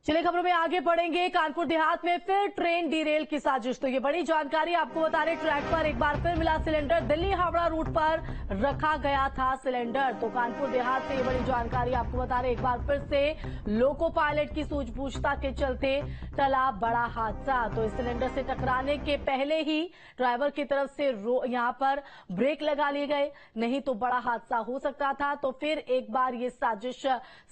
चलिए खबरों में आगे बढ़ेंगे। कानपुर देहात में फिर ट्रेन डीरेल की साजिश। तो ये बड़ी जानकारी आपको बता रहे, ट्रैक पर एक बार फिर मिला सिलेंडर। दिल्ली हावड़ा रूट पर रखा गया था सिलेंडर। तो कानपुर देहात से ये बड़ी जानकारी आपको बता रहे, एक बार फिर से लोको पायलट की सूझबूझता के चलते टला बड़ा हादसा। तो इस सिलेंडर से टकराने के पहले ही ड्राइवर की तरफ से यहां पर ब्रेक लगा लिए गए, नहीं तो बड़ा हादसा हो सकता था। तो फिर एक बार ये साजिश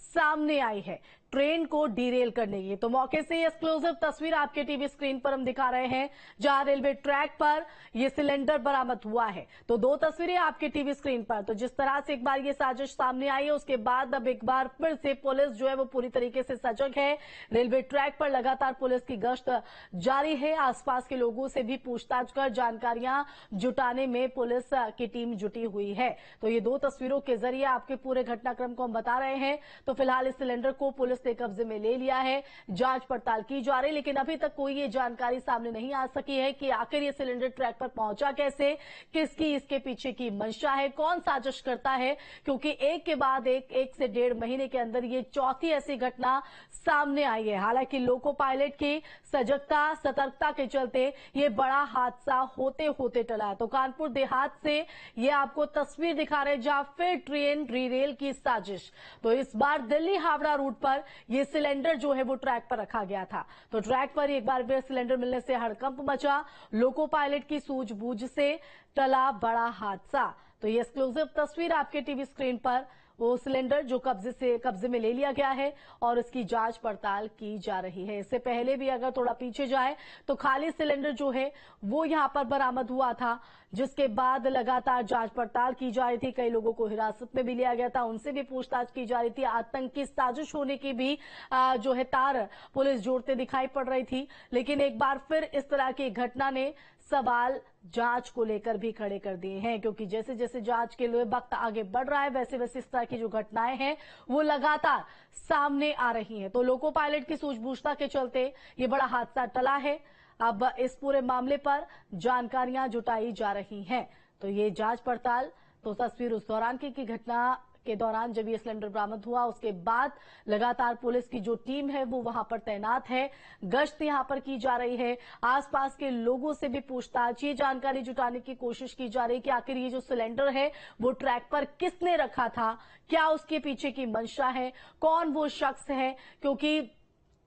सामने आई है ट्रेन को डीरेल करने की। तो मौके से एक्सक्लूसिव तस्वीर आपके टीवी स्क्रीन पर हम दिखा रहे हैं, जहां रेलवे ट्रैक पर यह सिलेंडर बरामद हुआ है। तो दो तस्वीरें आपके टीवी स्क्रीन पर। तो जिस तरह से एक बार ये साजिश सामने आई है, उसके बाद अब एक बार फिर से पुलिस जो है वो पूरी तरीके से सजग है। रेलवे ट्रैक पर लगातार पुलिस की गश्त जारी है। आसपास के लोगों से भी पूछताछ कर जानकारियां जुटाने में पुलिस की टीम जुटी हुई है। तो ये दो तस्वीरों के जरिए आपके पूरे घटनाक्रम को हम बता रहे हैं। तो फिलहाल इस सिलेंडर को पुलिस ने कब्जे में ले लिया है, जांच पड़ताल की जा रही, लेकिन अभी तक कोई ये जानकारी सामने नहीं आ सकी है कि आखिर ये सिलेंडर ट्रैक पर पहुंचा कैसे, किसकी इसके पीछे की मंशा है, कौन साजिश करता है। क्योंकि एक के बाद एक से 1.5 महीने के अंदर ये चौथी ऐसी घटना सामने आई है। हालांकि लोको पायलट की सजगता सतर्कता के चलते ये बड़ा हादसा होते होते टला। तो कानपुर देहात से ये आपको तस्वीर दिखा रहे, जहां फिर ट्रेन डीरेल की साजिश। तो इस बार दिल्ली हावड़ा रूट पर ये सिलेंडर जो है वो ट्रैक पर रखा गया था। तो ट्रैक पर एक बार फिर सिलेंडर मिलने से हड़कंप मचा, लोको पायलट की सूझबूझ से टला बड़ा हादसा। तो ये एक्सक्लूसिव तस्वीर आपके टीवी स्क्रीन पर, वो सिलेंडर जो कब्जे में ले लिया गया है और इसकी जांच पड़ताल की जा रही है। इससे पहले भी अगर थोड़ा पीछे जाए तो खाली सिलेंडर जो है वो यहां पर बरामद हुआ था, जिसके बाद लगातार जांच पड़ताल की जा रही थी। कई लोगों को हिरासत में भी लिया गया था, उनसे भी पूछताछ की जा रही थी। आतंकी साजिश होने की भी जो है तार पुलिस जोड़ते दिखाई पड़ रही थी। लेकिन एक बार फिर इस तरह की घटना ने सवाल जांच को लेकर भी खड़े कर दिए हैं, क्योंकि जैसे जैसे जांच के लिए वक्त आगे बढ़ रहा है, वैसे वैसे इस तरह की जो घटनाएं हैं वो लगातार सामने आ रही हैं। तो लोको पायलट की सूझबूझता के चलते ये बड़ा हादसा टला है। अब इस पूरे मामले पर जानकारियां जुटाई जा रही हैं। तो ये जांच पड़ताल, तो तस्वीर उस दौरान की घटना के दौरान जब ये सिलेंडर बरामद हुआ, उसके बाद लगातार पुलिस की जो टीम है वो वहां पर तैनात है, गश्त यहां पर की जा रही है। आसपास के लोगों से भी पूछताछ, ये जानकारी जुटाने की कोशिश की जा रही है कि आखिर ये जो सिलेंडर है वो ट्रैक पर किसने रखा था, क्या उसके पीछे की मंशा है, कौन वो शख्स है। क्योंकि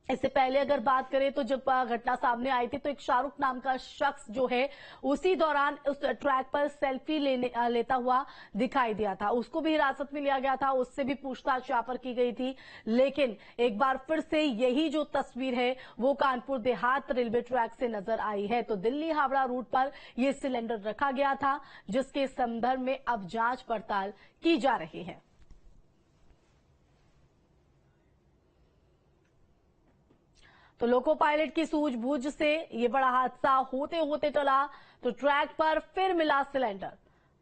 इससे पहले अगर बात करें तो जब घटना सामने आई थी तो एक शाहरुख नाम का शख्स जो है उसी दौरान उस ट्रैक पर सेल्फी लेता हुआ दिखाई दिया था, उसको भी हिरासत में लिया गया था, उससे भी पूछताछ यहाँ पर की गई थी। लेकिन एक बार फिर से यही जो तस्वीर है वो कानपुर देहात रेलवे ट्रैक से नजर आई है। तो दिल्ली हावड़ा रूट पर यह सिलेंडर रखा गया था, जिसके संदर्भ में अब जांच पड़ताल की जा रही है। तो लोको पायलट की सूझबूझ से ये बड़ा हादसा होते होते टला। तो ट्रैक पर फिर मिला सिलेंडर,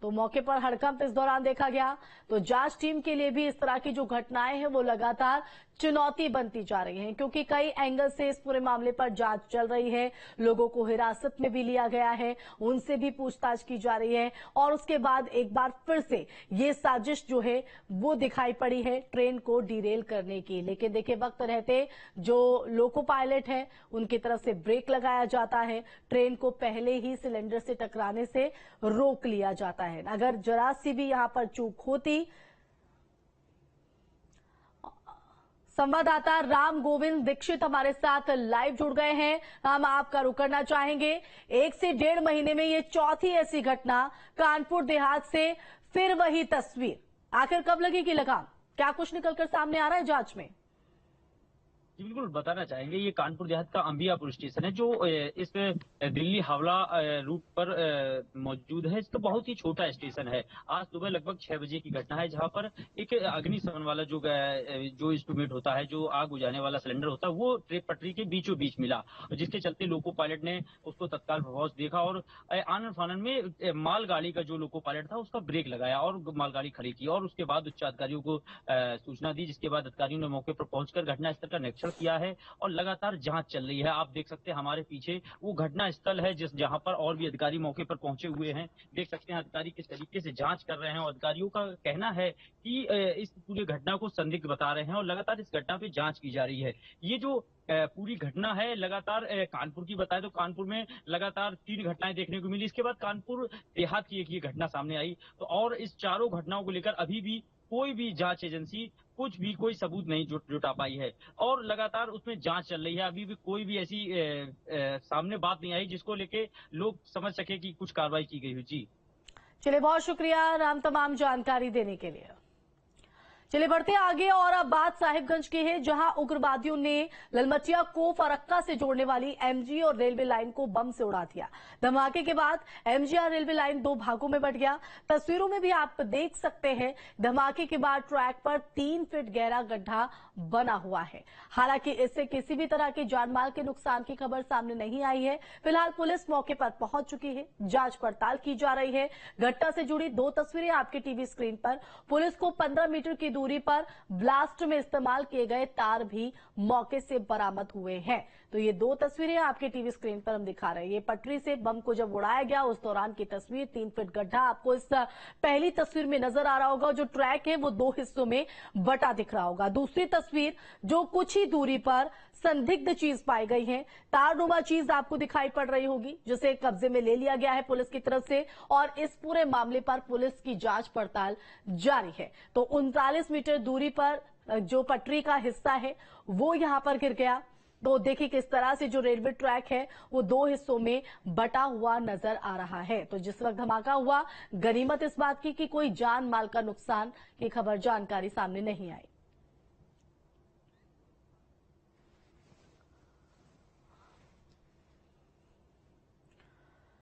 तो मौके पर हड़कंप इस दौरान देखा गया। तो जांच टीम के लिए भी इस तरह की जो घटनाएं हैं वो लगातार चुनौती बनती जा रही हैं, क्योंकि कई एंगल से इस पूरे मामले पर जांच चल रही है। लोगों को हिरासत में भी लिया गया है, उनसे भी पूछताछ की जा रही है। और उसके बाद एक बार फिर से ये साजिश जो है वो दिखाई पड़ी है ट्रेन को डीरेल करने की। लेकिन देखिए, वक्त रहते जो लोको पायलट है उनकी तरफ से ब्रेक लगाया जाता है, ट्रेन को पहले ही सिलेंडर से टकराने से रोक लिया जाता है। अगर जरा सी भी यहां पर चूक होती। संवाददाता राम गोविंद दीक्षित हमारे साथ लाइव जुड़ गए हैं। हम आपका रुख करना चाहेंगे, 1 से 1.5 महीने में ये चौथी ऐसी घटना, कानपुर देहात से फिर वही तस्वीर, आखिर कब लगेगी लगाम, क्या कुछ निकलकर सामने आ रहा है जांच में? जी बिल्कुल बताना चाहेंगे, ये कानपुर देहात का अंबियापुर स्टेशन है जो इस दिल्ली हावड़ा रूट पर मौजूद है। इसका बहुत ही छोटा स्टेशन है। आज सुबह लगभग 6 बजे की घटना है, जहां पर एक अग्निशमन वाला जो इंस्ट्रूमेंट होता है, जो आग बुझाने वाला सिलेंडर होता है, वो ट्रेन पटरी के बीचों बीच मिला, जिसके चलते लोको पायलट ने उसको तत्काल प्रभाव से देखा और आनन फानन में मालगाड़ी का जो लोको पायलट था उसका ब्रेक लगाया और मालगाड़ी खड़ी की और उसके बाद उच्च अधिकारियों को सूचना दी, जिसके बाद अधिकारियों ने मौके पर पहुंचकर घटनास्थल का निरीक्षण पकड़ किया है और लगातार जांच चल रही है। आप देख सकते हैं हमारे पीछे वो घटना स्थल है जहां पर और भी अधिकारी मौके पर पहुंचे हुए हैं। देख सकते हैं अधिकारी किस तरीके से जांच कर रहे हैं और अधिकारियों का कहना है कि इस पूरी घटना को संदिग्ध बता रहे हैं और लगातार इस घटना पे जांच की जा रही है। ये जो पूरी घटना है लगातार कानपुर की बताएं तो कानपुर में लगातार 3 घटनाएं देखने को मिली। इसके बाद कानपुर देहात की एक ये घटना सामने आई तो और इस चारों घटनाओं को लेकर अभी भी कोई भी जांच एजेंसी कुछ भी कोई सबूत नहीं जुटा पाई है और लगातार उसमें जांच चल रही है। अभी भी कोई भी ऐसी सामने बात नहीं आई जिसको लेके लोग समझ सके कि कुछ कार्रवाई की गई हो। जी चलिए, बहुत शुक्रिया राम तमाम जानकारी देने के लिए। चलिए बढ़ते आगे और अब बात साहिबगंज की है, जहां उग्रवादियों ने ललमटिया को फरक्का से जोड़ने वाली एमजी और रेलवे लाइन को बम से उड़ा दिया। धमाके के बाद एमजीआर रेलवे लाइन 2 भागों में बंट गया। तस्वीरों में भी आप देख सकते हैं धमाके के बाद ट्रैक पर 3 फीट गहरा गड्ढा बना हुआ है। हालांकि इससे किसी भी तरह के जानमाल के नुकसान की खबर सामने नहीं आई है। फिलहाल पुलिस मौके पर पहुंच चुकी है, जांच पड़ताल की जा रही है। घटना से जुड़ी 2 तस्वीरें आपके टीवी स्क्रीन पर। पुलिस को 15 मीटर की दूरी पर ब्लास्ट में इस्तेमाल किए गए तार भी मौके से बरामद हुए हैं। तो ये 2 तस्वीरें आपके टीवी स्क्रीन पर हम दिखा रहे हैं। ये पटरी से बम को जब उड़ाया गया उस दौरान की तस्वीर। 3 फीट गड्ढा आपको इस पहली तस्वीर में नजर आ रहा होगा। जो ट्रैक है वो 2 हिस्सों में बटा दिख रहा होगा। दूसरी तस्वीर जो कुछ ही दूरी पर संदिग्ध चीज पाई गई है, तारनुमा चीज आपको दिखाई पड़ रही होगी, जिसे कब्जे में ले लिया गया है पुलिस की तरफ से और इस पूरे मामले पर पुलिस की जांच पड़ताल जारी है। तो 39 मीटर दूरी पर जो पटरी का हिस्सा है वो यहां पर गिर गया। तो देखिए किस तरह से जो रेलवे ट्रैक है वो 2 हिस्सों में बटा हुआ नजर आ रहा है। तो जिस वक्त धमाका हुआ, गनीमत इस बात की कि कोई जान माल का नुकसान की खबर जानकारी सामने नहीं आई।